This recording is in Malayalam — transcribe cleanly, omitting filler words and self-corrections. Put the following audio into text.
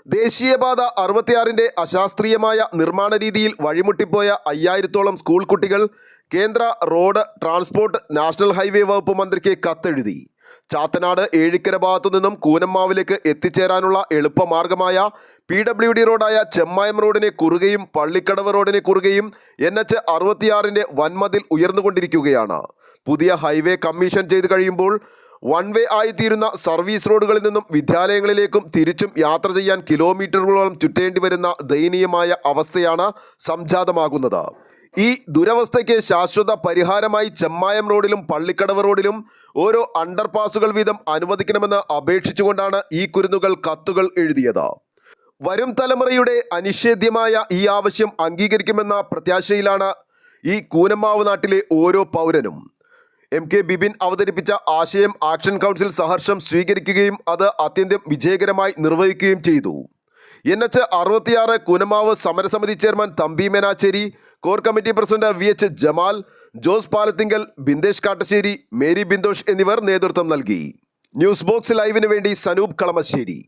ദേശീയപാത 66-ന്റെ അശാസ്ത്രീയമായ നിർമ്മാണ രീതിയിൽ വഴിമുട്ടിപ്പോയ 5000-ഓളം സ്കൂൾ കുട്ടികൾ കേന്ദ്ര റോഡ് ട്രാൻസ്പോർട്ട് നാഷണൽ ഹൈവേ വകുപ്പ് മന്ത്രിക്ക് കത്തെഴുതി. ചാത്തനാട് ഏഴിക്കര ഭാഗത്തു നിന്നും കൂനമ്മാവിലേക്ക് എത്തിച്ചേരാനുള്ള എളുപ്പമാർഗമായ PWD റോഡായ ചെമ്മായം റോഡിനെ കുറുകയും പള്ളിക്കടവ് റോഡിനെ കുറുകയും NH 66-ന്റെ വൻമതിൽ ഉയർന്നുകൊണ്ടിരിക്കുകയാണ്. പുതിയ ഹൈവേ കമ്മീഷൻ ചെയ്ത് കഴിയുമ്പോൾ വൺ വേ ആയിത്തീരുന്ന സർവീസ് റോഡുകളിൽ നിന്നും വിദ്യാലയങ്ങളിലേക്കും തിരിച്ചും യാത്ര ചെയ്യാൻ കിലോമീറ്ററുകളോളം ചുറ്റേണ്ടി വരുന്ന ദയനീയമായ അവസ്ഥയാണ് സംജാതമാകുന്നത്. ഈ ദുരവസ്ഥയ്ക്ക് ശാശ്വത പരിഹാരമായി ചെമ്മായം റോഡിലും പള്ളിക്കടവ് റോഡിലും ഓരോ അണ്ടർപാസുകൾ വീതം അനുവദിക്കണമെന്ന് അപേക്ഷിച്ചുകൊണ്ടാണ് ഈ കുരുന്നുകൾ കത്തുകൾ എഴുതിയത്. വരും തലമുറയുടെ അനിഷേധ്യമായ ഈ ആവശ്യം അംഗീകരിക്കുമെന്ന പ്രത്യാശയിലാണ് ഈ കൂനമ്മാവ് നാട്ടിലെ ഓരോ പൗരനും. MK ബിബിൻ അവതരിപ്പിച്ച ആശയം ആക്ഷൻ കൗൺസിൽ സഹർഷം സ്വീകരിക്കുകയും അത് അത്യന്തം വിജയകരമായി നിർവഹിക്കുകയും ചെയ്തു. NH 66 കൂനമ്മാവ് സമരസമിതി chairman Thampi Menachery, core committee president VH Jamal, Jose Palathingal, Bindesh Kattassery, Mary Bindosh എന്നിവർ നേതൃത്വം നൽകി. ന്യൂസ് ബോക്സ് ലൈവിന് വേണ്ടി സനൂപ് കളമശ്ശേരി.